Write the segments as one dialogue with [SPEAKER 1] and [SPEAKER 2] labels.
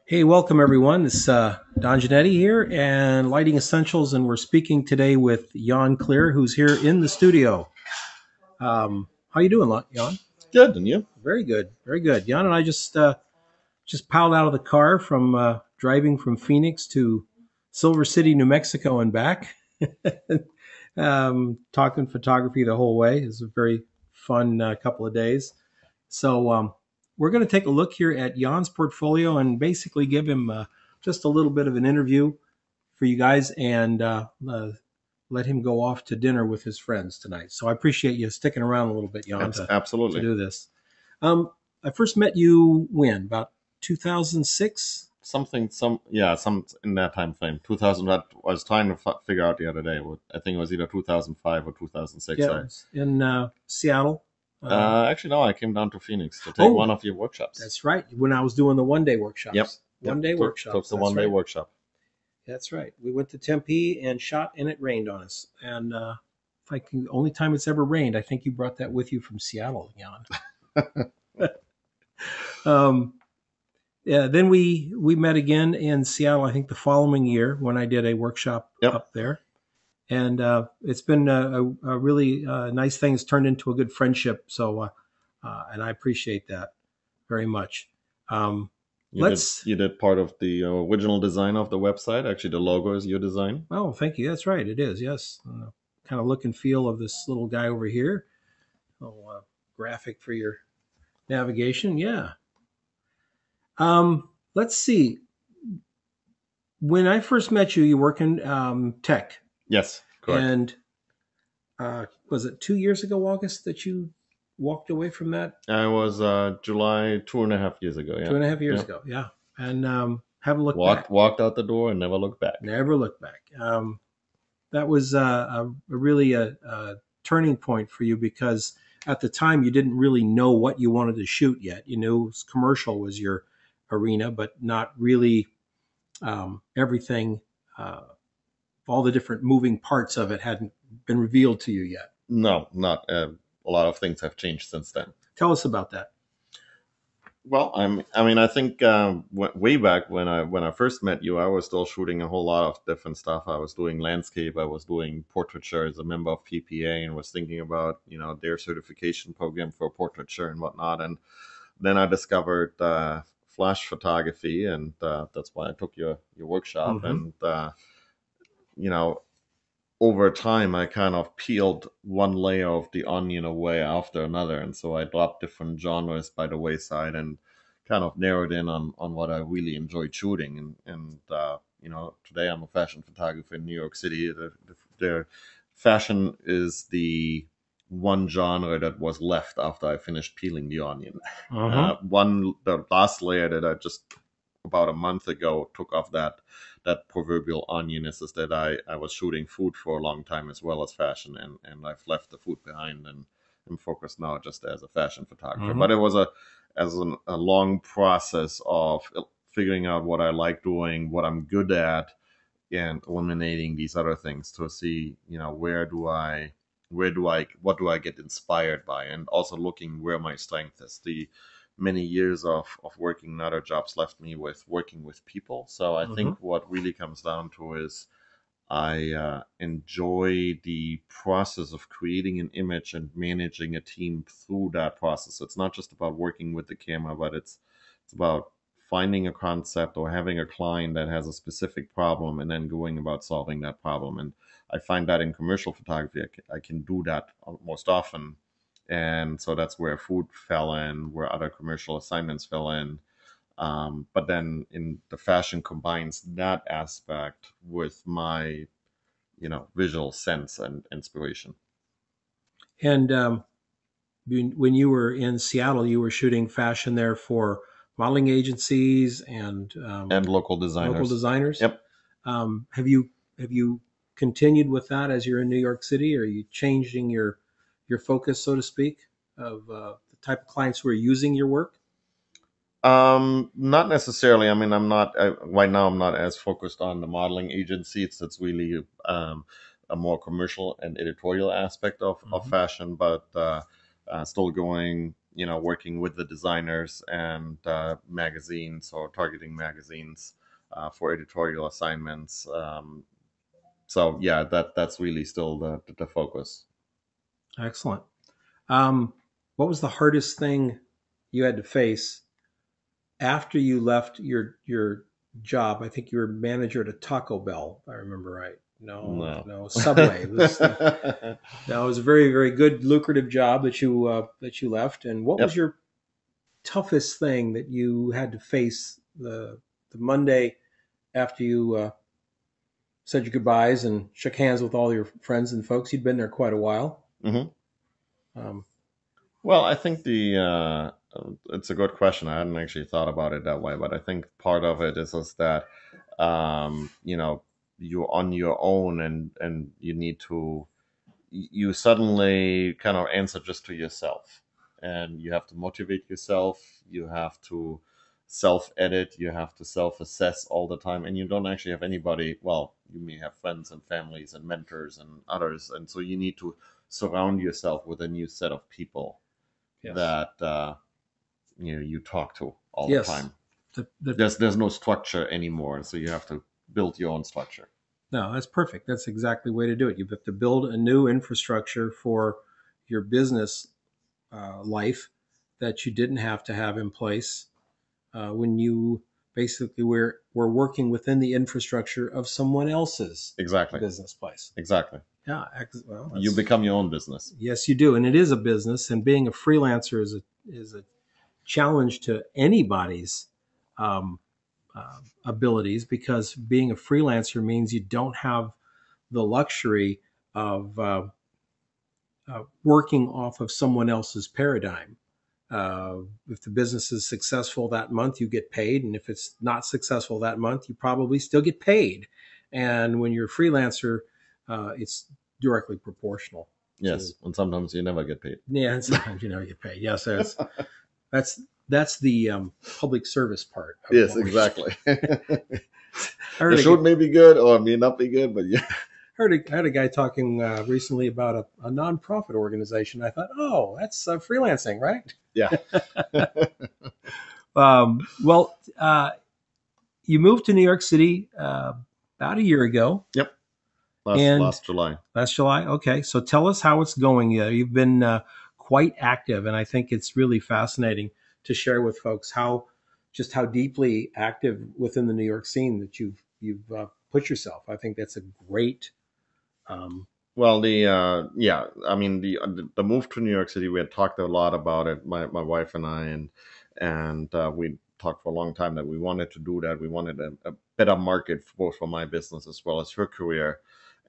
[SPEAKER 1] Hey, welcome everyone. This is Don Giannatti here and Lighting Essentials, and we're speaking today with Jan Klier, who's here in the studio. How you doing, Jan?
[SPEAKER 2] Good, and you?
[SPEAKER 1] Very good, very good. Jan and I just piled out of the car from driving from Phoenix to Silver City, New Mexico, and back. Talking photography the whole way. It was a very fun couple of days. So we're going to take a look here at Jan's portfolio and basically give him just a little bit of an interview for you guys and let him go off to dinner with his friends tonight. So I appreciate you sticking around a little bit, Jan, to
[SPEAKER 2] Absolutely.
[SPEAKER 1] do this. I first met you when? About 2006?
[SPEAKER 2] Some in that time frame. 2000. That I was trying to figure out the other day. I think it was either 2005 or 2006.
[SPEAKER 1] Yeah, it was in Seattle.
[SPEAKER 2] Actually, no. I came down to Phoenix to take
[SPEAKER 1] Oh,
[SPEAKER 2] one of your workshops.
[SPEAKER 1] that's right. When I was doing the one-day workshops.
[SPEAKER 2] Yep.
[SPEAKER 1] One day workshops.
[SPEAKER 2] Took the
[SPEAKER 1] That's
[SPEAKER 2] one day
[SPEAKER 1] right.
[SPEAKER 2] workshop.
[SPEAKER 1] That's right. We went to Tempe and shot, and it rained on us. And if I can, only time it's ever rained, I think you brought that with you from Seattle, Jan. Yeah. Then we met again in Seattle. I think the following year when I did a workshop
[SPEAKER 2] Yep.
[SPEAKER 1] up there, and it's been a really nice thing. It's turned into a good friendship. So, and I appreciate that very much. Um,
[SPEAKER 2] You did part of the original design of the website. Actually, the logo is your design.
[SPEAKER 1] Oh, thank you. That's right. It is. Yes. Kind of look and feel of this little guy over here. Little graphic for your navigation. Yeah. Let's see. When I first met you, you work in tech,
[SPEAKER 2] Yes, correct.
[SPEAKER 1] and was it 2 years ago, August, that you walked away from that?
[SPEAKER 2] I was July 2.5 years ago. Yeah.
[SPEAKER 1] 2.5 years
[SPEAKER 2] Yeah.
[SPEAKER 1] ago. Yeah. And haven't looked back.
[SPEAKER 2] Walked out the door and never looked back.
[SPEAKER 1] Never looked back. That was really a turning point for you because at the time you didn't really know what you wanted to shoot yet. You knew commercial was your arena, but not really everything. All the different moving parts of it hadn't been revealed to you yet.
[SPEAKER 2] No, not a lot of things have changed since then.
[SPEAKER 1] Tell us about that.
[SPEAKER 2] Well, I mean, I think way back when I first met you, I was still shooting a whole lot of different stuff. I was doing landscape, I was doing portraiture as a member of PPA, and was thinking about their certification program for portraiture and whatnot. And then I discovered flash photography, and that's why I took your workshop.
[SPEAKER 1] Mm-hmm.
[SPEAKER 2] And you know, over time, I kind of peeled one layer of the onion away after another, and so I dropped different genres by the wayside and kind of narrowed in on what I really enjoyed shooting. And today I'm a fashion photographer in New York City. The fashion is the one genre that was left after I finished peeling the onion.
[SPEAKER 1] Mm-hmm.
[SPEAKER 2] The last layer that I just about a month ago took off that proverbial onion is that I was shooting food for a long time as well as fashion, and I've left the food behind and I'm focused now just as a fashion photographer.
[SPEAKER 1] Mm-hmm.
[SPEAKER 2] But it was a long process of figuring out what I like doing, what I'm good at, and eliminating these other things to see, what do I get inspired by, and also looking where my strength is. The many years of working in other jobs left me with working with people. So I
[SPEAKER 1] Mm-hmm.
[SPEAKER 2] think what really comes down to is I enjoy the process of creating an image and managing a team through that process. It's not just about working with the camera, but it's about finding a concept or having a client that has a specific problem and then going about solving that problem. And I find that in commercial photography, I can do that most often. And so that's where food fell in, where other commercial assignments fell in. But then in the fashion combines that aspect with my, visual sense and inspiration.
[SPEAKER 1] And when you were in Seattle, you were shooting fashion there for modeling agencies and
[SPEAKER 2] And local
[SPEAKER 1] local
[SPEAKER 2] designers.
[SPEAKER 1] designers.
[SPEAKER 2] Yep.
[SPEAKER 1] Have you continued with that as you're in New York City? Are you changing your focus, so to speak, of the type of clients who are using your work?
[SPEAKER 2] Not necessarily. I mean, right now. I'm not as focused on the modeling agency. It's really a more commercial and editorial aspect of
[SPEAKER 1] Mm-hmm.
[SPEAKER 2] fashion, but still going, working with the designers and magazines or targeting magazines for editorial assignments. So yeah, that's really still the focus.
[SPEAKER 1] Excellent. What was the hardest thing you had to face after you left your job? I think you were manager at a Taco Bell, if I remember right. No,
[SPEAKER 2] No.
[SPEAKER 1] no, Subway. It was no, it was a very, very good, lucrative job that you left. And what was
[SPEAKER 2] Yep.
[SPEAKER 1] your toughest thing that you had to face the Monday after you said your goodbyes and shook hands with all your friends and folks? You'd been there quite a while.
[SPEAKER 2] Hmm.
[SPEAKER 1] Um,
[SPEAKER 2] Well, I think the it's a good question. I hadn't actually thought about it that way, but I think part of it is that um, you know you're on your own, and you need to you suddenly kind of answer just to yourself, and you have to motivate yourself. You have to self edit. You have to self assess all the time, and you don't actually have anybody. Well, you may have friends and families and mentors and others, and so you need to surround yourself with a new set of people
[SPEAKER 1] yes.
[SPEAKER 2] that you talk to all the
[SPEAKER 1] Yes.
[SPEAKER 2] time.
[SPEAKER 1] The
[SPEAKER 2] There's no structure anymore, so you have to build your own structure.
[SPEAKER 1] No, that's perfect. That's exactly the way to do it. You have to build a new infrastructure for your business life that you didn't have to have in place when you basically were working within the infrastructure of someone else's
[SPEAKER 2] Exactly.
[SPEAKER 1] business place.
[SPEAKER 2] Exactly.
[SPEAKER 1] Yeah, well,
[SPEAKER 2] You
[SPEAKER 1] that's,
[SPEAKER 2] become your own business.
[SPEAKER 1] yes, you do, and it is a business. And being a freelancer is a challenge to anybody's um, abilities because being a freelancer means you don't have the luxury of working off of someone else's paradigm. If the business is successful that month, you get paid. And if it's not successful that month, you probably still get paid. And when you're a freelancer, it's directly proportional to,
[SPEAKER 2] Yes, and sometimes you never get paid.
[SPEAKER 1] yeah, and sometimes you never get paid. Yes, that's, that's the public service part of
[SPEAKER 2] Yes,
[SPEAKER 1] what we
[SPEAKER 2] exactly.
[SPEAKER 1] I
[SPEAKER 2] The
[SPEAKER 1] heard
[SPEAKER 2] shoot may be good or it may not be good, but yeah.
[SPEAKER 1] I had a guy talking recently about a nonprofit organization. I thought, oh, that's freelancing, right?
[SPEAKER 2] Yeah.
[SPEAKER 1] Well, you moved to New York City about a year ago,
[SPEAKER 2] Yep.
[SPEAKER 1] and
[SPEAKER 2] Last July.
[SPEAKER 1] last July. Okay, so tell us how it's going. You've been quite active, and I think it's really fascinating to share with folks how deeply active within the New York scene that you've put yourself. I think that's a great. Um,
[SPEAKER 2] Well, the yeah, I mean the move to New York City, we had talked a lot about it, my wife and I, and we talked for a long time that we wanted to do that. We wanted a better market both for my business as well as her career,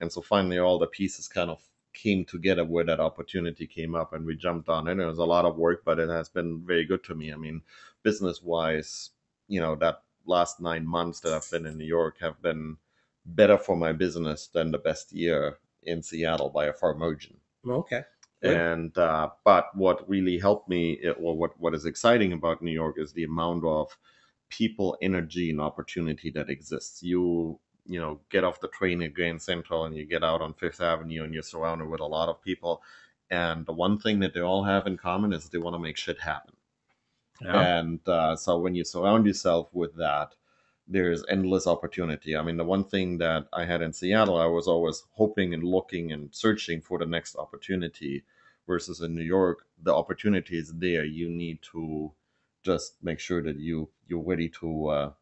[SPEAKER 2] and so finally all the pieces kind of came together where that opportunity came up, and we jumped on it. It was a lot of work, but it has been very good to me. I mean, business wise, that last 9 months that I've been in New York have been better for my business than the best year in Seattle by a far margin.
[SPEAKER 1] okay, good.
[SPEAKER 2] And but what really helped me, or what is exciting about New York, is the amount of people, energy, and opportunity that exists. You get off the train at Grand Central and you get out on Fifth Avenue and you're surrounded with a lot of people. And the one thing that they all have in common is they want to make shit happen.
[SPEAKER 1] Yeah.
[SPEAKER 2] And so when you surround yourself with that, there's endless opportunity. I mean, the one thing that I had in Seattle, I was always hoping and looking and searching for the next opportunity, versus in New York, the opportunity is there. You need to just make sure that you're ready to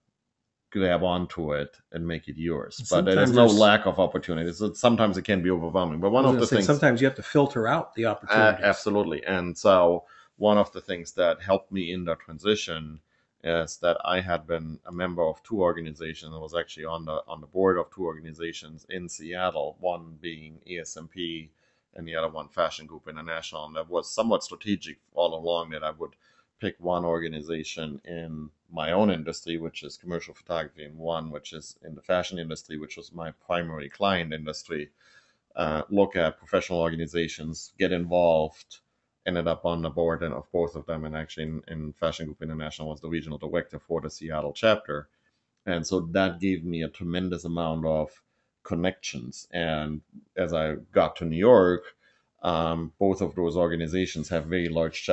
[SPEAKER 2] grab onto it and make it yours. But there's
[SPEAKER 1] Sometimes
[SPEAKER 2] no
[SPEAKER 1] there's
[SPEAKER 2] lack of opportunities. Sometimes it can be overwhelming. But
[SPEAKER 1] I
[SPEAKER 2] one
[SPEAKER 1] was
[SPEAKER 2] of
[SPEAKER 1] going to
[SPEAKER 2] the
[SPEAKER 1] say
[SPEAKER 2] things,
[SPEAKER 1] sometimes you have to filter out the opportunities.
[SPEAKER 2] absolutely. And so one of the things that helped me in that transition is that I had been a member of two organizations. I was actually on the board of two organizations in Seattle, one being ASMP and the other one Fashion Group International. And that was somewhat strategic all along, that I would pick one organization in my own industry, which is commercial photography, and one which is in the fashion industry, which was my primary client industry. Look at professional organizations, get involved, ended up on the board and of both of them, and actually in Fashion Group International was the regional director for the Seattle chapter. And so that gave me a tremendous amount of connections. And as I got to New York, Both of those organizations have very large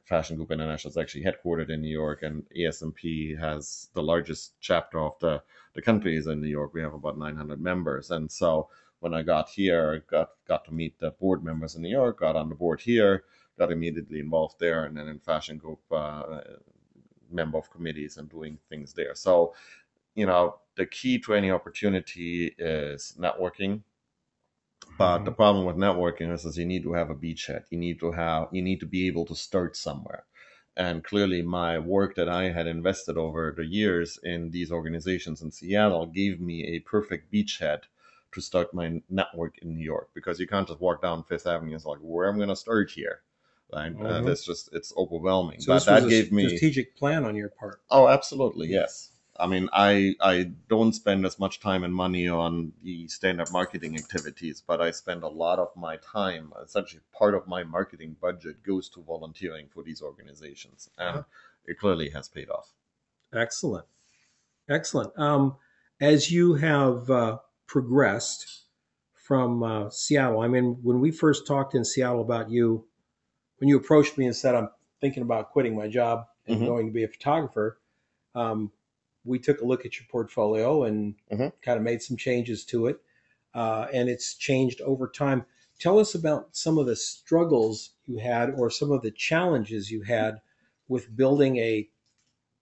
[SPEAKER 2] Fashion Group International is actually headquartered in New York, and ASMP has the largest chapter of the country is in New York. We have about 900 members, and so when I got here, got to meet the board members in New York, got on the board here, got immediately involved there, and then in Fashion Group, member of committees and doing things there. So, the key to any opportunity is networking. But the problem with networking is you need to have a beachhead. You need to be able to start somewhere. And clearly my work that I had invested over the years in these organizations in Seattle gave me a perfect beachhead to start my network in New York, because you can't just walk down Fifth Avenue and it's like, where am I going to start here? Right? That's just, it's overwhelming.
[SPEAKER 1] So
[SPEAKER 2] But
[SPEAKER 1] this was
[SPEAKER 2] that
[SPEAKER 1] a
[SPEAKER 2] gave me,
[SPEAKER 1] strategic plan on your part.
[SPEAKER 2] oh, absolutely, yes. I mean, I don't spend as much time and money on the standard marketing activities, but I spend a lot of my time, essentially part of my marketing budget goes to volunteering for these organizations, and it clearly has paid off.
[SPEAKER 1] Excellent. Excellent. As you have progressed from Seattle, I mean, when we first talked in Seattle about you, when you approached me and said, I'm thinking about quitting my job and going to be a photographer, um, we took a look at your portfolio and kind of made some changes to it. And it's changed over time. Tell us about some of the struggles you had or some of the challenges you had with building a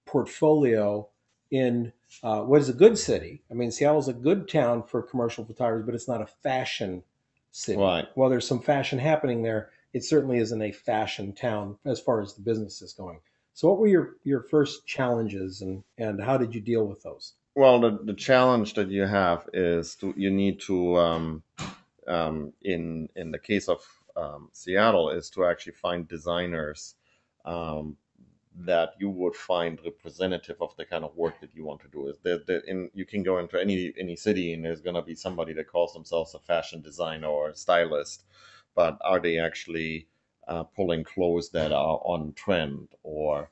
[SPEAKER 1] portfolio in what is a good city. I mean, Seattle's a good town for commercial photographers, but it's not a fashion city.
[SPEAKER 2] Right.
[SPEAKER 1] While there's some fashion happening there, it certainly isn't a fashion town as far as the business is going. So what were your first challenges, and how did you deal with those?
[SPEAKER 2] Well, the challenge that you have is you need to in the case of Seattle is to actually find designers um, that you would find representative of the kind of work that you want to do. Is you can go into any city and there's going to be somebody that calls themselves a fashion designer or a stylist, but are they actually pulling clothes that are on trend, or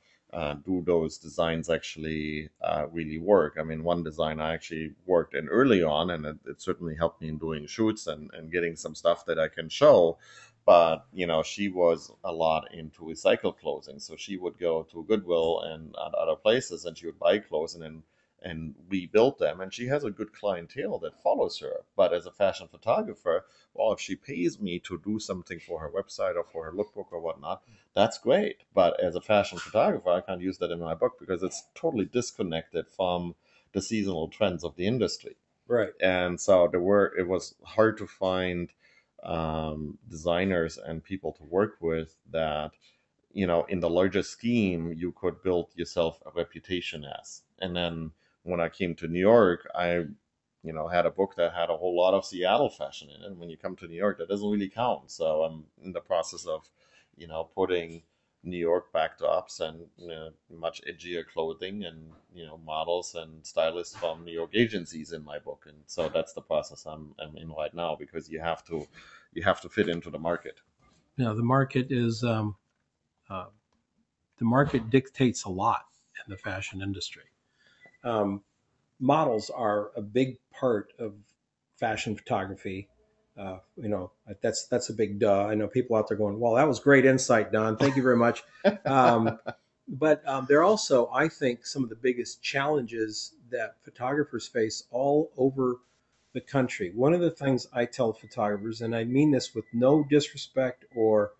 [SPEAKER 2] do those designs actually really work? I mean, one design I actually worked in early on, and it certainly helped me in doing shoots and getting some stuff that I can show. But she was a lot into recycled clothing, so she would go to Goodwill and other places, and she would buy clothes and rebuild them. And she has a good clientele that follows her. But as a fashion photographer, well, if she pays me to do something for her website or for her lookbook or whatnot, that's great. But as a fashion photographer, I can't use that in my book because it's totally disconnected from the seasonal trends of the industry.
[SPEAKER 1] Right.
[SPEAKER 2] And so it was hard to find designers and people to work with that, in the larger scheme, you could build yourself a reputation as. And then when I came to New York, I had a book that had a whole lot of Seattle fashion in it. And when you come to New York, that doesn't really count. So I'm in the process of, putting New York back to ups and much edgier clothing and models and stylists from New York agencies in my book. And so that's the process I'm in right now, because you have to fit into the market.
[SPEAKER 1] The market is uh, the market dictates a lot in the fashion industry. Um, Models are a big part of fashion photography. That's a big duh. I know people out there going, "Well, that was great insight, Don. Thank you very much." Um, but they're also, I think, some of the biggest challenges that photographers face all over the country. One of the things I tell photographers, and I mean this with no disrespect or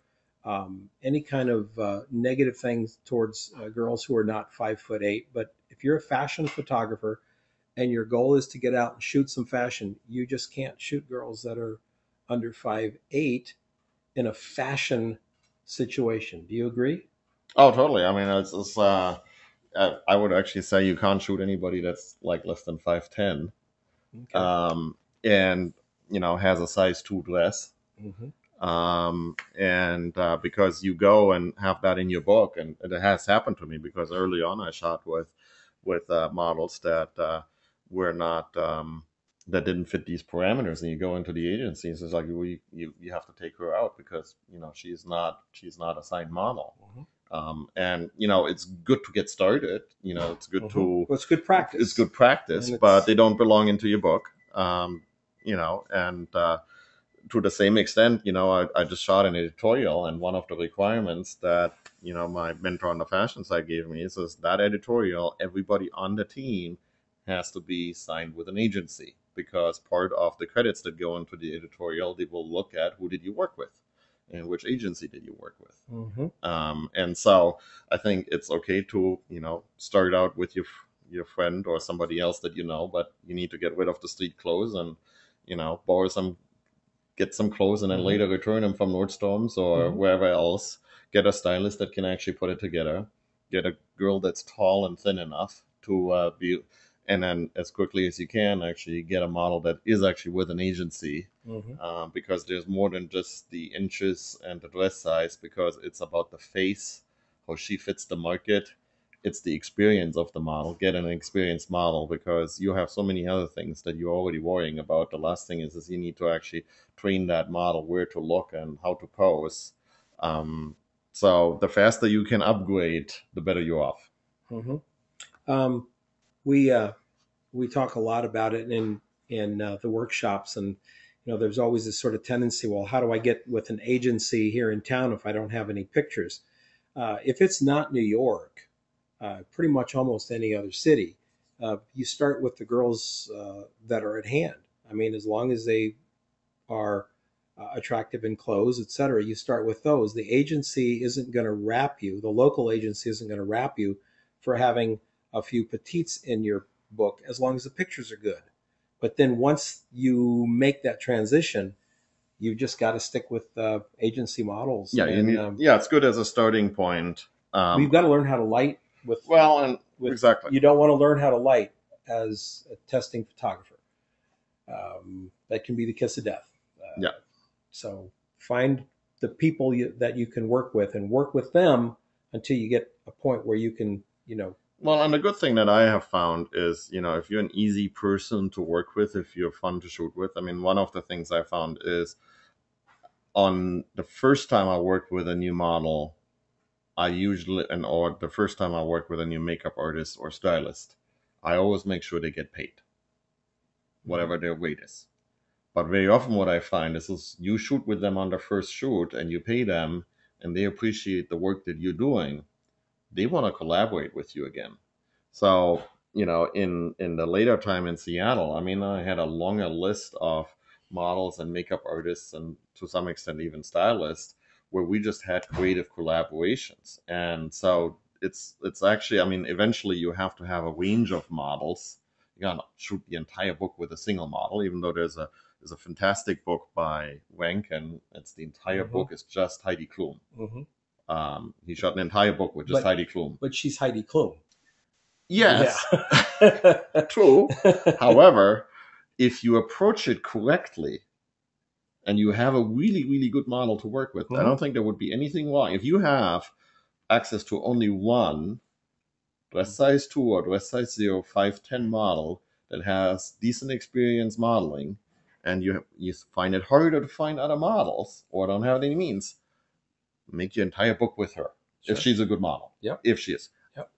[SPEAKER 1] any kind of negative things towards girls who are not 5'8", but if you're a fashion photographer and your goal is to get out and shoot some fashion, you just can't shoot girls that are under 5'8" in a fashion situation. Do you agree?
[SPEAKER 2] Oh, totally. I mean, I would actually say you can't shoot anybody that's like less than 5'10",
[SPEAKER 1] Okay.
[SPEAKER 2] and has a size 2 dress.
[SPEAKER 1] Hmm.
[SPEAKER 2] And because you go and have that in your book, and it has happened to me, because early on I shot with models that were not that didn't fit these parameters, and you go into the agencies, it's like, you have to take her out because she's not a signed model.
[SPEAKER 1] Hmm.
[SPEAKER 2] And it's good to get started. It's good
[SPEAKER 1] Hmm.
[SPEAKER 2] to
[SPEAKER 1] Well, it's good practice.
[SPEAKER 2] it's good practice,
[SPEAKER 1] And
[SPEAKER 2] but
[SPEAKER 1] it's
[SPEAKER 2] they don't belong into your book. And to the same extent, I just shot an editorial, and one of the requirements that my mentor on the fashion side gave me is that editorial, everybody on the team has to be signed with an agency, because part of the credits that go into the editorial, they will look at who did you work with and which agency did you work with. And so I think it's okay to start out with your friend or somebody else that but you need to get rid of the street clothes and borrow get some clothes, and then later return them from Nordstrom's or wherever else. Get a stylist that can actually put it together. Get a girl that's tall and thin enough to be, and then as quickly as you can actually get a model that is actually with an agency, because there's more than just the inches and the dress size, because it's about the face, how she fits the market. It's the experience of the model. Get an experienced model, because you have so many other things that you're already worrying about. The last thing is you need to actually train that model where to look and how to pose. So the faster you can upgrade, the better you're off.
[SPEAKER 1] We talk a lot about it in the workshops, and there's always this sort of tendency. Well, how do I get with an agency here in town if I don't have any pictures? If it's not New York, pretty much almost any other city, you start with the girls that are at hand. I mean, as long as they are attractive in clothes, etc., you start with those. The agency isn't going to wrap you. The local agency isn't going to wrap you for having a few petites in your book, as long as the pictures are good. But then once you make that transition, you just got to stick with agency models.
[SPEAKER 2] Yeah, it's good as a starting point.
[SPEAKER 1] You've got to learn how to light
[SPEAKER 2] exactly.
[SPEAKER 1] You don't want to learn how to light as a testing photographer. That can be the kiss of death. So find the people that you can work with, and work with them until you get a point where you can,
[SPEAKER 2] Well, and the good thing that I have found is, if you're an easy person to work with, if you're fun to shoot with, I mean, one of the things I found is, on the first time I worked with a new model, or the first time I work with a new makeup artist or stylist, I always make sure they get paid, whatever their rate is. But very often what I find is you shoot with them on the first shoot and you pay them, and they appreciate the work that you're doing. They want to collaborate with you again. So, in the later time in Seattle, I mean, I had a longer list of models and makeup artists, and to some extent even stylists, where we just had creative collaborations. And so it's actually, I mean, eventually you have to have a range of models. You can't shoot the entire book with a single model, even though there's a fantastic book by Wenk, and it's the entire book is just Heidi Klum. He shot an entire book with just Heidi Klum.
[SPEAKER 1] But she's Heidi Klum.
[SPEAKER 2] Yes, yeah. True. However, if you approach it correctly and you have a really, really good model to work with, I don't think there would be anything wrong. If you have access to only one dress size 2 or dress size 0, 5, 10 model that has decent experience modeling, and you find it harder to find other models or don't have any means, make your entire book with her. Sure. If she's a good model.
[SPEAKER 1] Yep.
[SPEAKER 2] If she is.
[SPEAKER 1] Yep.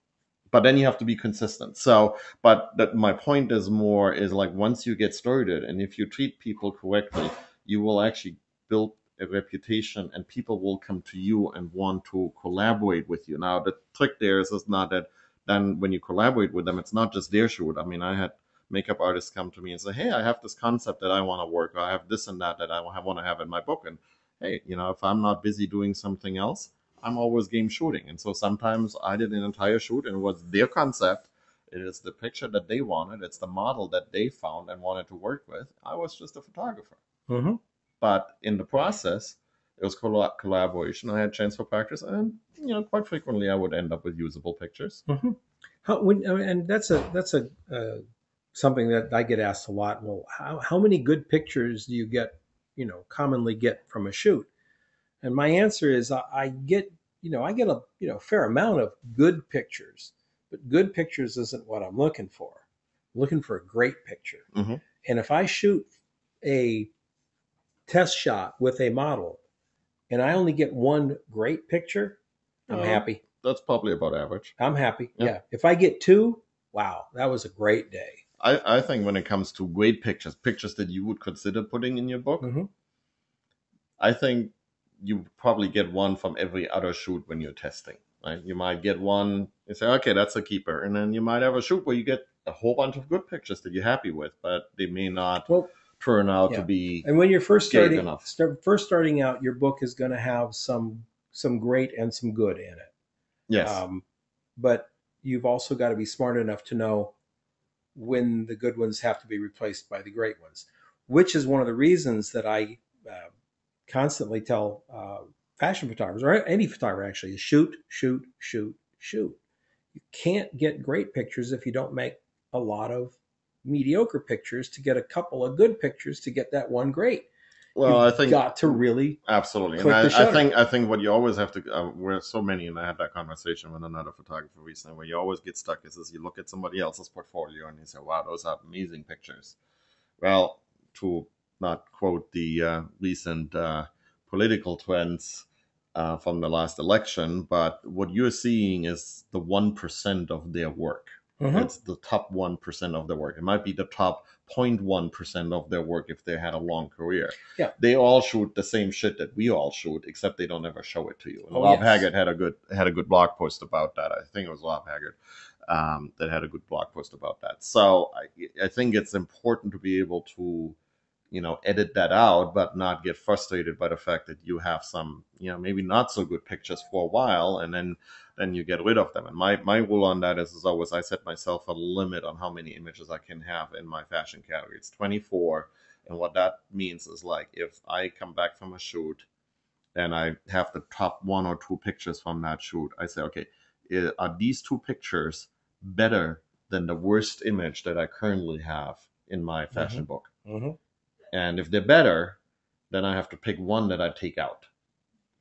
[SPEAKER 2] But then you have to be consistent. So, but my point is like, once you get started, and if you treat people correctly, you will actually build a reputation, and people will come to you and want to collaborate with you. Now, the trick there is not that then when you collaborate with them, it's not just their shoot. I mean, I had makeup artists come to me and say, hey, I have this concept that I want to work, or I have this and that I want to have in my book. And hey, if I'm not busy doing something else, I'm always game shooting. And so sometimes I did an entire shoot and it was their concept. It is the picture that they wanted. It's the model that they found and wanted to work with. I was just a photographer. But in the process, it was collaboration. I had transfer practice, and quite frequently I would end up with usable pictures.
[SPEAKER 1] And that's something that I get asked a lot. Well, how many good pictures do you get, commonly get from a shoot? And my answer is I get a fair amount of good pictures, but good pictures isn't what I'm looking for. I'm looking for a great picture. And if I shoot a test shot with a model and I only get one great picture, I'm happy.
[SPEAKER 2] That's probably about average.
[SPEAKER 1] I'm happy. Yeah. If I get two, wow, that was a great day.
[SPEAKER 2] I think when it comes to great pictures that you would consider putting in your book, I think you probably get one from every other shoot when you're testing. Right? You might get one and say, okay, that's a keeper, and then you might have a shoot where you get a whole bunch of good pictures that you're happy with, but they may not
[SPEAKER 1] Well,
[SPEAKER 2] turn out to
[SPEAKER 1] yeah.
[SPEAKER 2] be
[SPEAKER 1] And when you're
[SPEAKER 2] great enough.
[SPEAKER 1] first starting out, your book is going to have some great and some good in it.
[SPEAKER 2] Yes.
[SPEAKER 1] But you've also got to be smart enough to know when the good ones have to be replaced by the great ones, which is one of the reasons that I constantly tell fashion photographers, or any photographer actually, is shoot, shoot, shoot, shoot. You can't get great pictures if you don't make a lot of mediocre pictures to get a couple of good pictures to get that one great.
[SPEAKER 2] Well,
[SPEAKER 1] You've
[SPEAKER 2] I think
[SPEAKER 1] got to really
[SPEAKER 2] absolutely, and
[SPEAKER 1] click the shutter.
[SPEAKER 2] I think what you always have to where so many, and I had that conversation with another photographer recently, where you always get stuck is you look at somebody else's portfolio and you say, "Wow, those are amazing pictures." Well, to not quote the recent political trends from the last election, but what you're seeing is the 1% of their work.
[SPEAKER 1] Mm-hmm.
[SPEAKER 2] It's the top 1% of their work. It might be the top 0.1% of their work if they had a long career.
[SPEAKER 1] Yeah.
[SPEAKER 2] They all shoot the same shit that we all shoot, except they don't ever show it to you. And
[SPEAKER 1] Oh,
[SPEAKER 2] Rob
[SPEAKER 1] yes.
[SPEAKER 2] Haggard had a good blog post about that. I think it was Rob Haggard that had a good blog post about that. So I think it's important to be able to, edit that out, but not get frustrated by the fact that you have some, maybe not so good pictures for a while, and then you get rid of them. And my rule on that is always, I set myself a limit on how many images I can have in my fashion category. It's 24. And what that means is, like, if I come back from a shoot and I have the top one or two pictures from that shoot, I say, okay, are these two pictures better than the worst image that I currently have in my fashion book?
[SPEAKER 1] Mm-hmm.
[SPEAKER 2] And if they're better, then I have to pick one that I take out.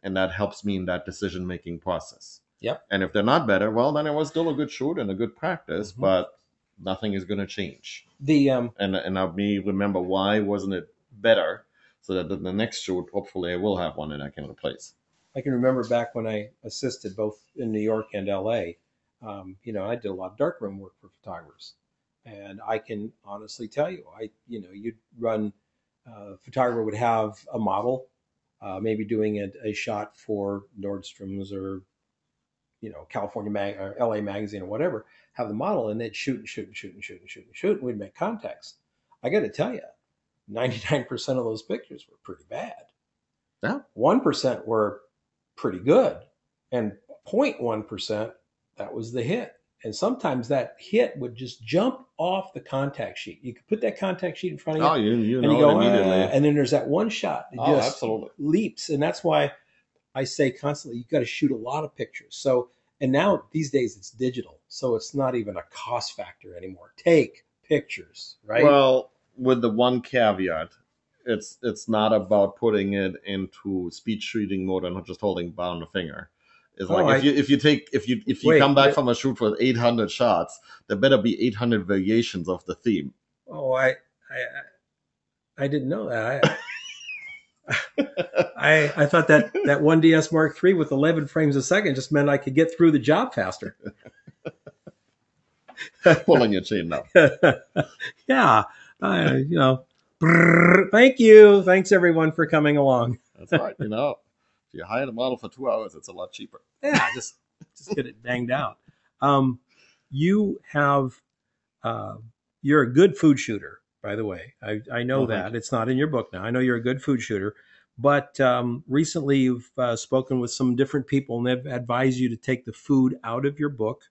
[SPEAKER 2] And that helps me in that decision making process.
[SPEAKER 1] Yep.
[SPEAKER 2] And if they're not better, well, then it was still a good shoot and a good practice, but nothing is going to change. And I'll remember why wasn't it better, so that the next shoot, hopefully, I will have one that I can replace.
[SPEAKER 1] I can remember back when I assisted both in New York and LA. I did a lot of darkroom work for photographers, and I can honestly tell you, you'd run. Photographer would have a model, maybe doing a shot for Nordstrom's or California or LA Magazine or whatever. Have the model, and they'd shoot and shoot and shoot and shoot and shoot and shoot, and we'd make contacts. I got to tell you, 99% of those pictures were pretty bad.
[SPEAKER 2] Yeah.
[SPEAKER 1] 1% were pretty good, and 0.1%, that was the hit. And sometimes that hit would just jump off the contact sheet. You could put that contact sheet in front of you.
[SPEAKER 2] Oh, you
[SPEAKER 1] and
[SPEAKER 2] know
[SPEAKER 1] you go,
[SPEAKER 2] immediately.
[SPEAKER 1] and then there's that one shot that just
[SPEAKER 2] absolutely
[SPEAKER 1] leaps. And that's why I say constantly, you've got to shoot a lot of pictures. So, and now these days it's digital, so it's not even a cost factor anymore. Take pictures, right?
[SPEAKER 2] Well, with the one caveat, it's not about putting it into speed shooting mode and not just holding down the finger. It's like if you come back from a shoot with 800 shots, there better be 800 variations of the theme.
[SPEAKER 1] Oh, I didn't know that. I thought that 1DS Mark III with 11 frames a second just meant I could get through the job faster.
[SPEAKER 2] Pulling your chain now.
[SPEAKER 1] Yeah, thank you. Thanks everyone for coming along.
[SPEAKER 2] That's right. If you hire the model for 2 hours, it's a lot cheaper.
[SPEAKER 1] Yeah, just get it banged out. You have, you're a good food shooter, by the way. I know that. It's not in your book now. I know you're a good food shooter. But recently you've spoken with some different people, and they've advised you to take the food out of your book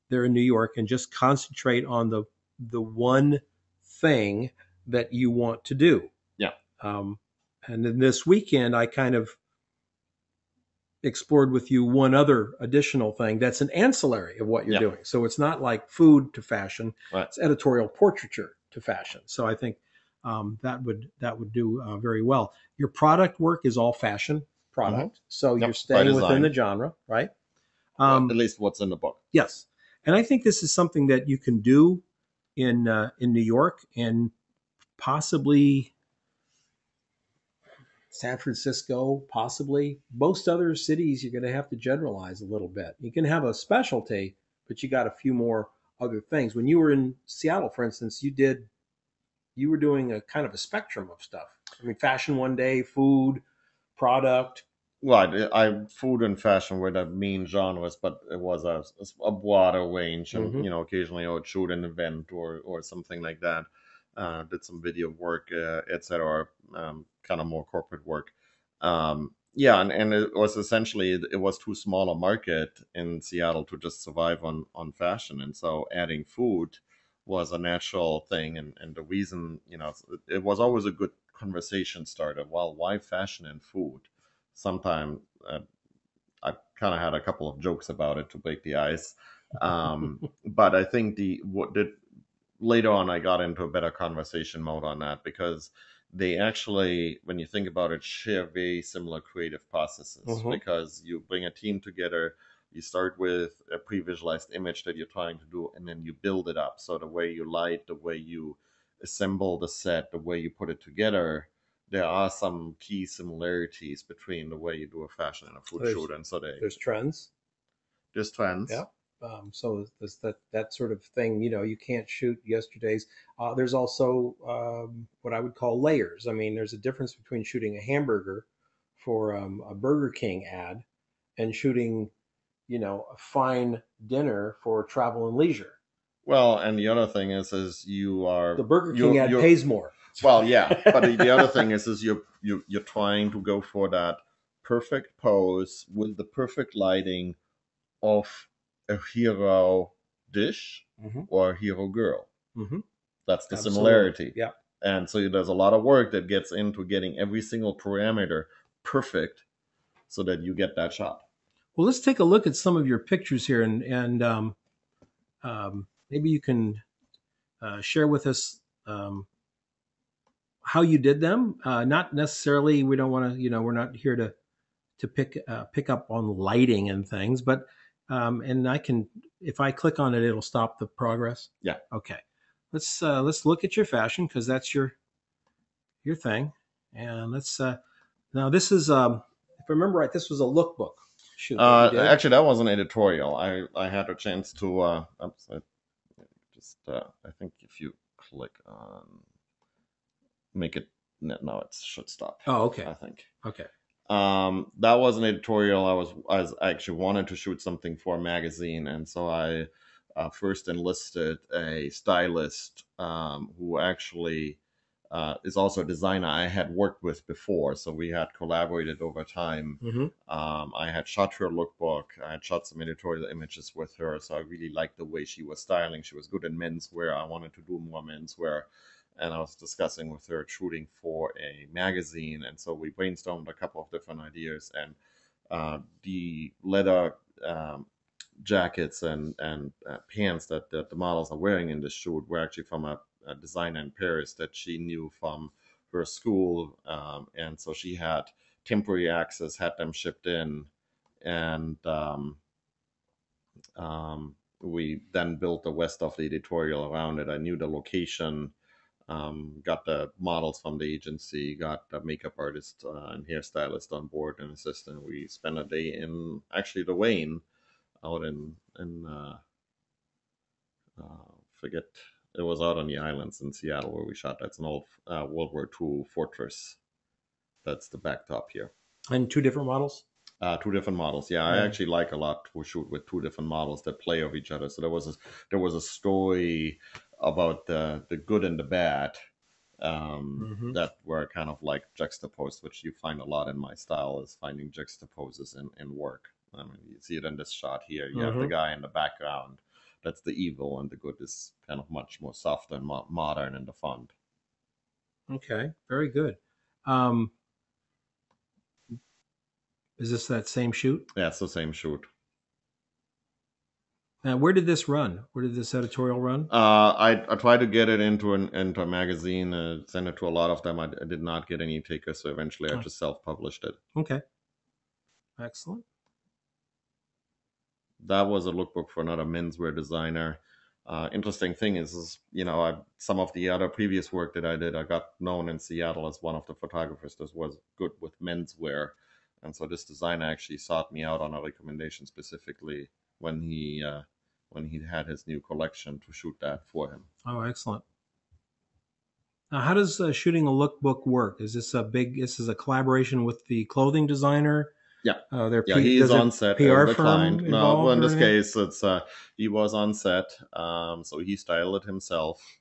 [SPEAKER 1] there in New York and just concentrate on the one thing that you want to do.
[SPEAKER 2] Yeah.
[SPEAKER 1] And then this weekend, I kind of explored with you one other additional thing that's an ancillary of what you're doing. So it's not like food to fashion.
[SPEAKER 2] Right.
[SPEAKER 1] It's editorial portraiture to fashion. So I think that would do very well. Your product work is all fashion product. So you're staying within the genre, right?
[SPEAKER 2] At least what's in the book.
[SPEAKER 1] Yes. And I think this is something that you can do in New York and possibly San Francisco, possibly. Most other cities, you're going to have to generalize a little bit. You can have a specialty, but you got a few more other things. When you were in Seattle, for instance, you were doing a kind of a spectrum of stuff. I mean, fashion one day, food, product?
[SPEAKER 2] Right, food and fashion were the main genres, but it was a broader range, and
[SPEAKER 1] Mm-hmm.
[SPEAKER 2] occasionally I would shoot an event or something like that. Did some video work, etc. Kind of more corporate work. Yeah, and it was essentially it was too small a market in Seattle to just survive on fashion, and so adding food was a natural thing, and the reason it was always a good conversation starter. Well, why fashion and food? Sometime I kind of had a couple of jokes about it to break the ice. But I think later on I got into a better conversation mode on that because they actually, when you think about it, share very similar creative processes
[SPEAKER 1] Mm-hmm.
[SPEAKER 2] because you bring a team together. You start with a pre-visualized image that you're trying to do, and then you build it up. So the way you light, the way you assemble the set, the way you put it together, there are some key similarities between the way you do a fashion and a food
[SPEAKER 1] There's
[SPEAKER 2] shoot, and so they
[SPEAKER 1] there's trends.
[SPEAKER 2] just trends.
[SPEAKER 1] Yeah. So this that sort of thing, you can't shoot yesterday's. There's also what I would call layers. I mean, there's a difference between shooting a hamburger for a Burger King ad and shooting, a fine dinner for travel and leisure.
[SPEAKER 2] Well, and the other thing is you
[SPEAKER 1] The
[SPEAKER 2] are
[SPEAKER 1] Burger King ad
[SPEAKER 2] you're
[SPEAKER 1] pays more.
[SPEAKER 2] well, yeah, but the other thing is you're trying to go for that perfect pose with the perfect lighting of a hero dish
[SPEAKER 1] Mm-hmm.
[SPEAKER 2] or a hero girl.
[SPEAKER 1] Mm-hmm.
[SPEAKER 2] That's the
[SPEAKER 1] Absolutely.
[SPEAKER 2] similarity.
[SPEAKER 1] Yeah.
[SPEAKER 2] And so there's a lot of work that gets into getting every single parameter perfect so that you get that shot.
[SPEAKER 1] Well, let's take a look at some of your pictures here, and maybe you can share with us how you did them. Not necessarily. We don't want to. We're not here to pick up on lighting and things, but and I can, if I click on it, it'll stop the progress.
[SPEAKER 2] Yeah.
[SPEAKER 1] Okay. Let's look at your fashion because that's your thing, and let's now this is if I remember right, this was a lookbook shoot that you did.
[SPEAKER 2] Actually, that was an editorial. I had a chance to. Oops, I think if you click on make it no, it should stop.
[SPEAKER 1] Oh, okay.
[SPEAKER 2] I think.
[SPEAKER 1] Okay.
[SPEAKER 2] That was an editorial. I actually wanted to shoot something for a magazine, and so I first enlisted a stylist who actually is also a designer I had worked with before. So we had collaborated over time.
[SPEAKER 1] Mm-hmm.
[SPEAKER 2] I had shot her lookbook. I had shot some editorial images with her. So I really liked the way she was styling. She was good in menswear. I wanted to do more menswear. And I was discussing with her shooting for a magazine. And so we brainstormed a couple of different ideas. And the leather jackets and pants that the models are wearing in this shoot were actually from a designer in Paris that she knew from her school, and so she had temporary access, had them shipped in, and we then built the rest of the editorial around it. I knew the location, got the models from the agency, got the makeup artist and hairstylist on board, and assistant. We spent a day in actually the Wayne out in forget it was out on the islands in Seattle where we shot. That's an old World War II fortress. That's the backdrop here.
[SPEAKER 1] And two different models.
[SPEAKER 2] Two different models. Yeah, I
[SPEAKER 1] Yeah.
[SPEAKER 2] actually like a lot to shoot with two different models that play off each other. So there was a story about the good and the bad
[SPEAKER 1] Mm-hmm.
[SPEAKER 2] that were kind of like juxtaposed, which you find a lot in my style is finding juxtaposes in work. I mean, you see it in this shot here. You have the
[SPEAKER 1] Mm-hmm.
[SPEAKER 2] guy in the background. That's the evil, and the good is kind of much more soft and modern in the font.
[SPEAKER 1] Okay. Very good. Um, is this that same shoot?
[SPEAKER 2] Yeah, it's the same shoot.
[SPEAKER 1] Where did this run? Where did this editorial run?
[SPEAKER 2] I tried to get it into a magazine, send it to a lot of them. I did not get any takers, so eventually I
[SPEAKER 1] Oh,
[SPEAKER 2] just self-published it.
[SPEAKER 1] okay. Excellent.
[SPEAKER 2] That was a lookbook for another menswear designer. Interesting thing is some of the other previous work that I did, I got known in Seattle as one of the photographers that was good with menswear, and so this designer actually sought me out on a recommendation specifically when he had his new collection to shoot that for him.
[SPEAKER 1] Oh, excellent. How does shooting a lookbook work? Is this a big? This is a collaboration with the clothing designer.
[SPEAKER 2] Yeah. Yeah, he is
[SPEAKER 1] Does their
[SPEAKER 2] on set as
[SPEAKER 1] PR
[SPEAKER 2] the
[SPEAKER 1] firm
[SPEAKER 2] client. No, well,
[SPEAKER 1] involved
[SPEAKER 2] in
[SPEAKER 1] or
[SPEAKER 2] this
[SPEAKER 1] anything?
[SPEAKER 2] case, it's he was on set, so he styled it himself.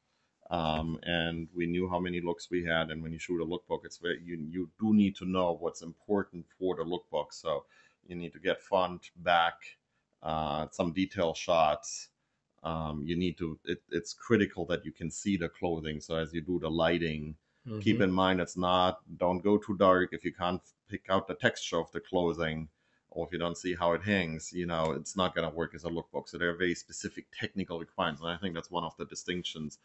[SPEAKER 2] And we knew how many looks we had. And when you shoot a lookbook, it's very you do need to know what's important for the lookbook. So you need to get front, back, some detail shots. You need to. It's critical that you can see the clothing. So as you do the lighting, keep
[SPEAKER 1] Mm-hmm.
[SPEAKER 2] in mind it's not. Don't go too dark if you can't pick out the texture of the clothing, or if you don't see how it hangs. It's not going to work as a lookbook. So there are very specific technical requirements, and I think that's one of the distinctions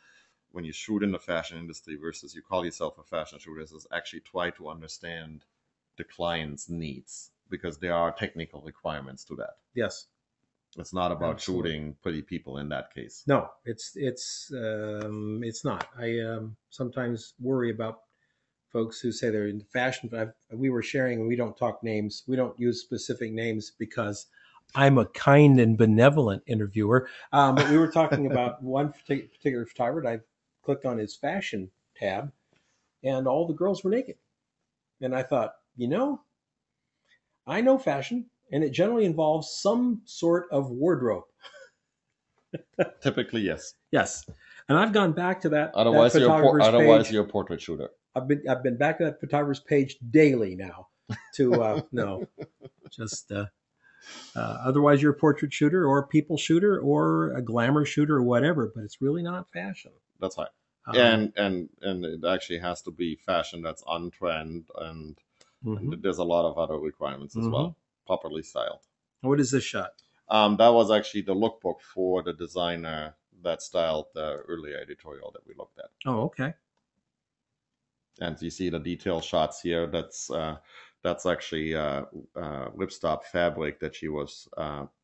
[SPEAKER 2] when you shoot in the fashion industry versus you call yourself a fashion shooter is actually try to understand the client's needs, because there are technical requirements to that.
[SPEAKER 1] Yes,
[SPEAKER 2] It's not about
[SPEAKER 1] absolutely.
[SPEAKER 2] shooting pretty people in that case.
[SPEAKER 1] No, it's not. I sometimes worry about folks who say they're in fashion. We were sharing, and we don't talk names. We don't use specific names because I'm a kind and benevolent interviewer. But we were talking about one particular photographer. I clicked on his fashion tab, and all the girls were naked. And I thought, I know fashion, and it generally involves some sort of wardrobe.
[SPEAKER 2] Typically, yes.
[SPEAKER 1] Yes, and I've gone back to that
[SPEAKER 2] Otherwise,
[SPEAKER 1] photographer's page.
[SPEAKER 2] you're a portrait shooter.
[SPEAKER 1] I've been back to that photographer's page daily now. To no, just otherwise you're a portrait shooter or a people shooter or a glamour shooter or whatever, but it's really not fashion.
[SPEAKER 2] That's right.
[SPEAKER 1] Um,
[SPEAKER 2] And it actually has to be fashion that's on trend, and
[SPEAKER 1] hmm
[SPEAKER 2] there's a lot of other requirements as
[SPEAKER 1] hmm
[SPEAKER 2] well, properly styled.
[SPEAKER 1] What is this shot?
[SPEAKER 2] That was actually the lookbook for the designer that styled the earlier editorial that we looked at.
[SPEAKER 1] Oh, okay.
[SPEAKER 2] And you see the detail shots here. That's actually whipstop fabric that she was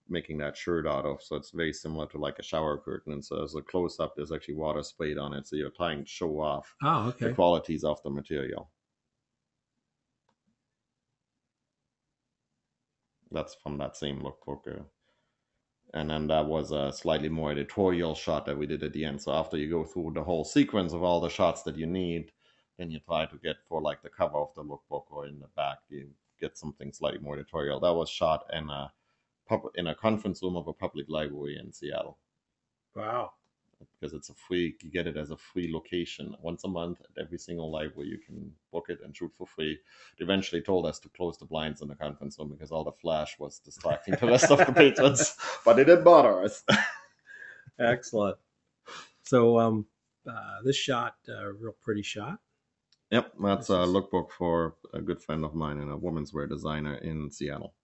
[SPEAKER 2] making that shirt out of. So it's very similar to like a shower curtain. And so as a close up, there's actually water sprayed on it. So you're trying to show off
[SPEAKER 1] Oh,
[SPEAKER 2] the
[SPEAKER 1] okay.
[SPEAKER 2] qualities of the material. That's from that same lookbook. And then that was a slightly more editorial shot that we did at the end. So after you go through the whole sequence of all the shots that you need, then you try to get for like the cover of the lookbook or in the back, you get something slightly more editorial. That was shot in a conference room of a public library in Seattle,
[SPEAKER 1] Wow.
[SPEAKER 2] because it's a free. You get it as a free location once a month at every single library. You can book it and shoot for free. They eventually told us to close the blinds in the conference room because all the flash was distracting the rest of the patrons, but it didn't bother us.
[SPEAKER 1] Excellent. So this shot, real pretty shot.
[SPEAKER 2] Yep, that's
[SPEAKER 1] This
[SPEAKER 2] a
[SPEAKER 1] is,
[SPEAKER 2] lookbook for a good friend of mine and a women's wear designer in Seattle.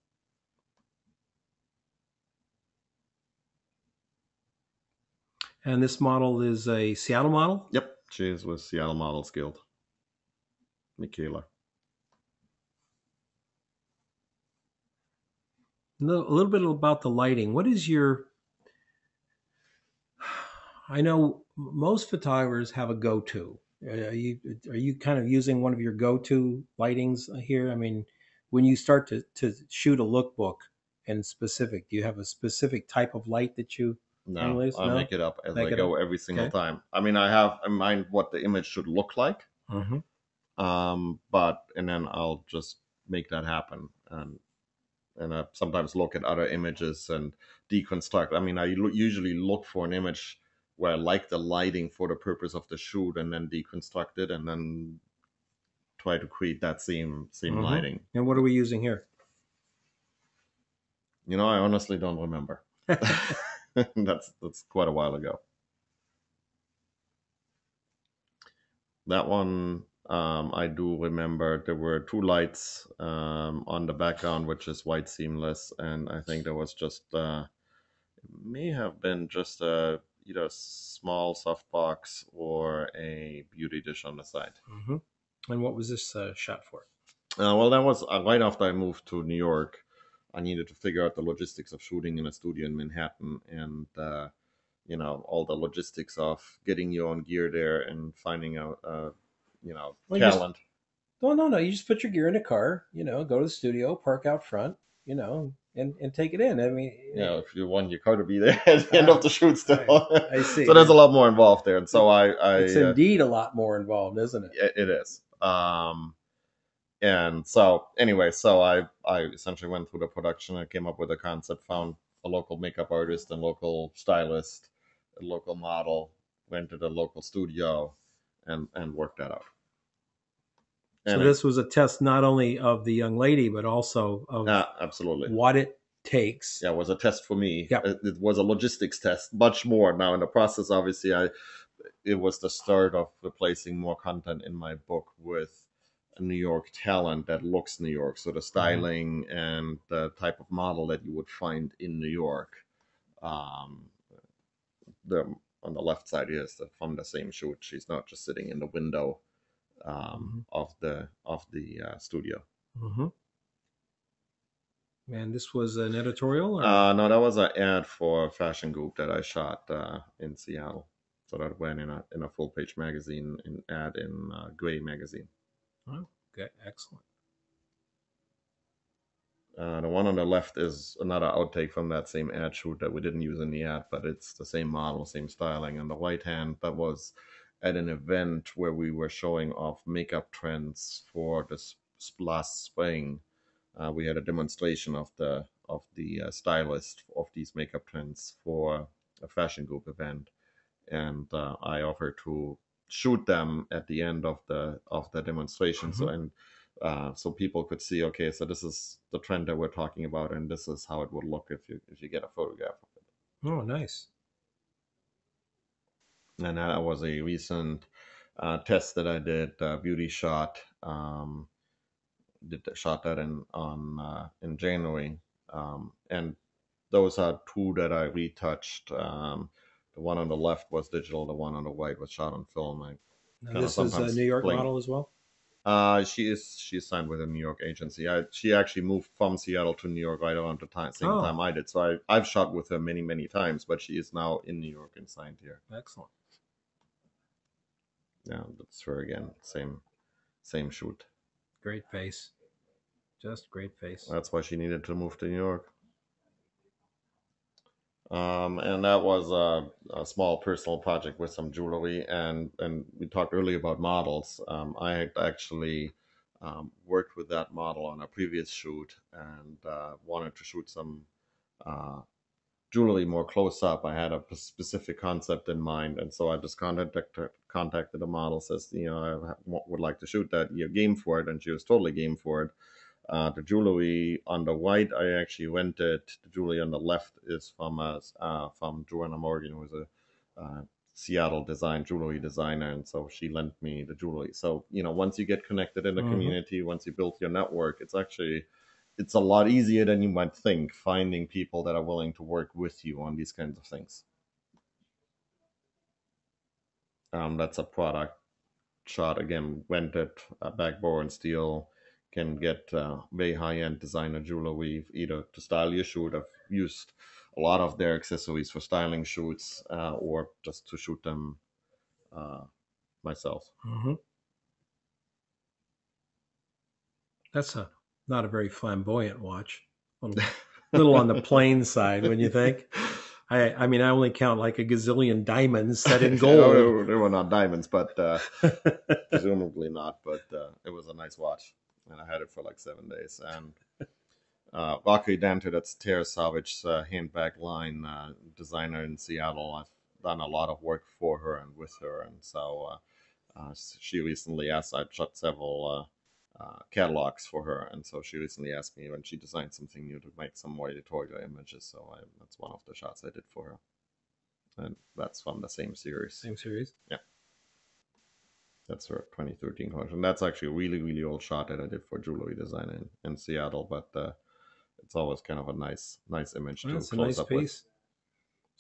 [SPEAKER 1] and this model is a Seattle model.
[SPEAKER 2] Yep, she is with Seattle Models Guild, Michaela.
[SPEAKER 1] A little bit about the lighting. What is your? I know most photographers have a go-to. Are you kind of using one of your go-to lightings here? I mean, when you start to shoot a lookbook in specific, do you have a specific type of light that you
[SPEAKER 2] No,
[SPEAKER 1] normally use?
[SPEAKER 2] I
[SPEAKER 1] No,
[SPEAKER 2] make it up as
[SPEAKER 1] make
[SPEAKER 2] I
[SPEAKER 1] it up.
[SPEAKER 2] go every single
[SPEAKER 1] Okay.
[SPEAKER 2] time. I mean, I have in mind what the image should look like,
[SPEAKER 1] Mm-hmm.
[SPEAKER 2] but and then I'll just make that happen. And I sometimes look at other images and deconstruct. I mean, usually look for an image where I like the lighting for the purpose of the shoot, and then deconstruct it, and then try to create that same
[SPEAKER 1] Mm-hmm.
[SPEAKER 2] lighting.
[SPEAKER 1] And what are we using here?
[SPEAKER 2] I honestly don't remember. That's quite a while ago. That one, I do remember. There were two lights on the background, which is white seamless, and I think there was just it may have been just a either a small softbox or a beauty dish on the side.
[SPEAKER 1] Mm-hmm. And what was this shot for?
[SPEAKER 2] Well, that was right after I moved to New York. I needed to figure out the logistics of shooting in a studio in Manhattan, and all the logistics of getting your own gear there and finding out
[SPEAKER 1] Well, you just
[SPEAKER 2] talent.
[SPEAKER 1] no, no, no. You just put your gear in a car. Go to the studio, park out front. and take it in. I mean,
[SPEAKER 2] If you want your car to be there at the end of the shoot still.
[SPEAKER 1] I see.
[SPEAKER 2] So there's a lot more involved there. And so
[SPEAKER 1] It's indeed a lot more involved, isn't it?
[SPEAKER 2] it is. And so anyway, so I essentially went through the production and came up with a concept, found a local makeup artist and local stylist, a local model, went to the local studio and worked that out.
[SPEAKER 1] So this was a test not only of the young lady, but also of
[SPEAKER 2] absolutely
[SPEAKER 1] what it takes.
[SPEAKER 2] Yeah, it was a test for me.
[SPEAKER 1] Yep.
[SPEAKER 2] It was a logistics test, much more. Now in the process, obviously, it was the start of replacing more content in my book with a New York talent that looks New York. So the styling and the type of model that you would find in New York. The on the left side is from the same shoot. She's not just sitting in the window of the studio.
[SPEAKER 1] And this was an editorial?
[SPEAKER 2] Or? No, that was an ad for a fashion group that I shot in Seattle. So that went in a full page magazine, an ad in Gray magazine.
[SPEAKER 1] Oh, okay, excellent.
[SPEAKER 2] The one on the left is another outtake from that same ad shoot that we didn't use in the ad, but it's the same model, same styling. On the right hand, that was at an event where we were showing off makeup trends for this last spring. We had a demonstration of the stylist of these makeup trends for a fashion group event, and I offered to shoot them at the end of the demonstration. So people could see, okay, so this is the trend that we're talking about, and this is how it would look if you get a photograph of it.
[SPEAKER 1] Oh, nice.
[SPEAKER 2] And that was a recent test that I did, beauty shot. Shot that in January, and those are two that I retouched. The one on the left was digital. The one on the right was shot on film.
[SPEAKER 1] This is a New York model as well.
[SPEAKER 2] She's signed with a New York agency. She actually moved from Seattle to New York right around the same time I did. So I've shot with her many times, but she is now in New York and signed here.
[SPEAKER 1] Excellent.
[SPEAKER 2] Yeah, that's her again. Same shoot.
[SPEAKER 1] Great face. Just great face.
[SPEAKER 2] That's why she needed to move to New York. And that was a small personal project with some jewelry. And we talked earlier about models. I had actually worked with that model on a previous shoot and wanted to shoot some jewelry more close up. I had a specific concept in mind, and so I just contacted the model, says, I would like to shoot that. You're game for it, and she was totally game for it. The jewelry on the right, I actually rented. The jewelry on the left is from Joanna Morgan, who is a Seattle jewelry designer, and so she lent me the jewelry. So once you get connected in the community, once you build your network, it's a lot easier than you might think, finding people that are willing to work with you on these kinds of things. That's a product shot, again, rented, backbore and steel. Can get very high-end designer jewelry either to style your shoot. I've used a lot of their accessories for styling shoots or just to shoot them myself.
[SPEAKER 1] That's not a very flamboyant watch. A little on the plain side, when you think. I mean, I only count like a gazillion diamonds set in gold.
[SPEAKER 2] They were not diamonds, but presumably not. But it was a nice watch, and I had it for like 7 days. And Rocky Dante, that's Tara Savage's handbag line designer in Seattle. I've done a lot of work for her and with her, and so she recently asked. I shot several catalogs for her, and so she recently asked me when she designed something new to make some more editorial images. So that's one of the shots I did for her, and that's from the same series.
[SPEAKER 1] Same series.
[SPEAKER 2] Yeah, that's her 2013 collection. That's actually a really old shot that I did for jewelry design in Seattle, but it's always kind of a nice image to close
[SPEAKER 1] nice
[SPEAKER 2] up
[SPEAKER 1] piece.
[SPEAKER 2] with.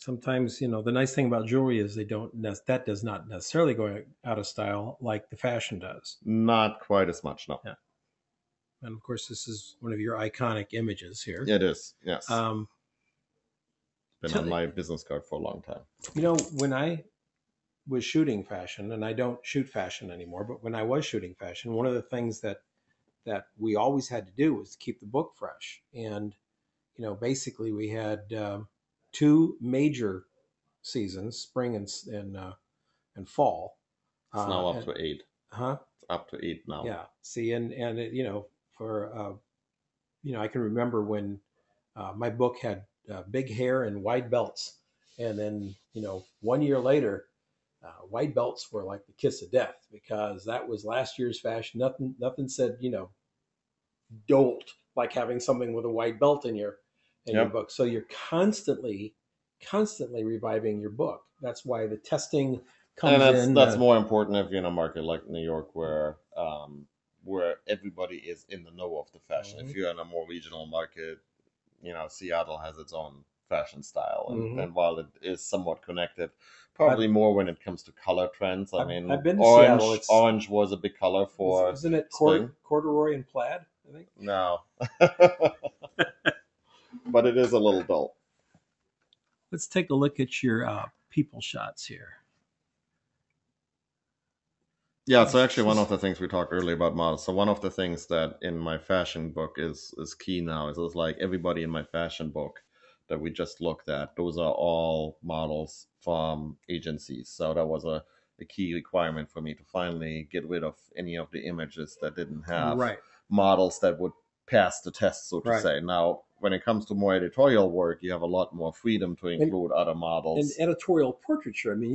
[SPEAKER 1] Sometimes, the nice thing about jewelry is that does not necessarily go out of style like the fashion does.
[SPEAKER 2] Not quite as much, no.
[SPEAKER 1] Yeah. And of course, this is one of your iconic images here.
[SPEAKER 2] It is, yes. Been on my business card for a long time.
[SPEAKER 1] When I was shooting fashion, and I don't shoot fashion anymore, but when I was shooting fashion, one of the things that we always had to do was keep the book fresh. And basically we had two major seasons, spring and fall.
[SPEAKER 2] It's now up
[SPEAKER 1] And,
[SPEAKER 2] to 8.
[SPEAKER 1] huh?
[SPEAKER 2] It's up to 8 now.
[SPEAKER 1] Yeah. See, and it, for I can remember when my book had big hair and wide belts, and then 1 year later, white belts were like the kiss of death because that was last year's fashion. Nothing said dolt like having something with a white belt in your
[SPEAKER 2] Yep.
[SPEAKER 1] book. So you're constantly reviving your book. That's why the testing
[SPEAKER 2] And
[SPEAKER 1] comes in.
[SPEAKER 2] that's more important if you're in a market like New York where everybody is in the know of the fashion. If
[SPEAKER 1] Mhm,
[SPEAKER 2] you're in a more regional market, Seattle has its own fashion style,
[SPEAKER 1] mhm.
[SPEAKER 2] and while it is somewhat connected,
[SPEAKER 1] I've,
[SPEAKER 2] probably more when it comes to color trends. I
[SPEAKER 1] I've
[SPEAKER 2] mean,
[SPEAKER 1] been to Seattle.
[SPEAKER 2] orange
[SPEAKER 1] It's
[SPEAKER 2] orange was a big color for
[SPEAKER 1] isn't it
[SPEAKER 2] spring.
[SPEAKER 1] corduroy and plaid? I think.
[SPEAKER 2] No, but it is a little dull.
[SPEAKER 1] Let's take a look at your people shots here.
[SPEAKER 2] Yeah, so actually one of the things we talked earlier about models. So one of the things that in my fashion book is key now is it's like everybody in my fashion book that we just looked at, those are all models from agencies. So that was a key requirement for me to finally get rid of any of the images that didn't have
[SPEAKER 1] Right,
[SPEAKER 2] models that would pass the test, so to
[SPEAKER 1] right.
[SPEAKER 2] say. Now, when it comes to more editorial work, you have a lot more freedom to
[SPEAKER 1] And
[SPEAKER 2] include other
[SPEAKER 1] and
[SPEAKER 2] models.
[SPEAKER 1] editorial portraiture. I mean,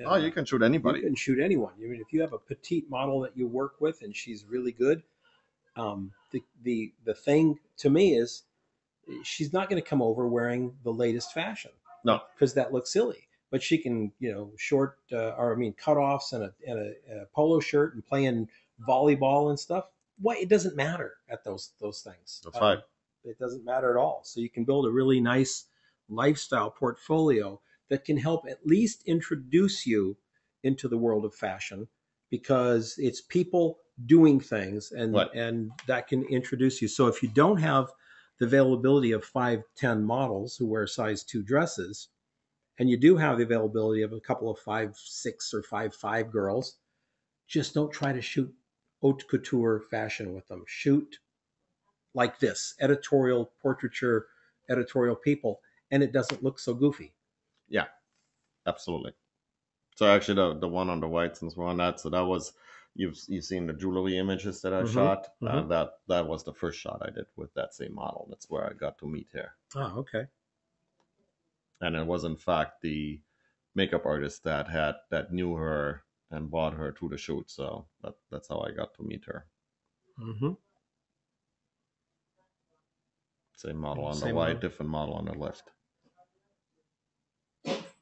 [SPEAKER 2] Oh, you can shoot
[SPEAKER 1] you
[SPEAKER 2] anybody.
[SPEAKER 1] can shoot anyone. I mean, if you have a petite model that you work with and she's really good, the thing to me is she's not going to come over wearing the latest fashion
[SPEAKER 2] No,
[SPEAKER 1] because that looks silly. But she can, short or I mean, cutoffs and a polo shirt and playing volleyball and stuff. What it doesn't matter at those things.
[SPEAKER 2] that's right.
[SPEAKER 1] It doesn't matter at all. So you can build a really nice lifestyle portfolio that can help at least introduce you into the world of fashion because it's people doing things and
[SPEAKER 2] Right.
[SPEAKER 1] and that can introduce you. So if you don't have the availability of 5'10" models who wear size 2 dresses, and you do have the availability of a couple of 5'6" or 5'5" girls, just don't try to shoot haute couture fashion with them. Shoot like this editorial portraiture, editorial people, and it doesn't look so goofy.
[SPEAKER 2] Yeah, absolutely. So actually, the one on the white, since we're on that, so that was you've seen the jewelry images that I
[SPEAKER 1] Mm-hmm.
[SPEAKER 2] shot.
[SPEAKER 1] Mm-hmm.
[SPEAKER 2] That was the first shot I did with that same model. That's where I got to meet her,
[SPEAKER 1] Oh, okay.
[SPEAKER 2] and it was in fact the makeup artist that knew her and brought her to the shoot. So that's how I got to meet her.
[SPEAKER 1] Mm-hmm.
[SPEAKER 2] Same model on the
[SPEAKER 1] Same
[SPEAKER 2] right,
[SPEAKER 1] model.
[SPEAKER 2] different model on the left.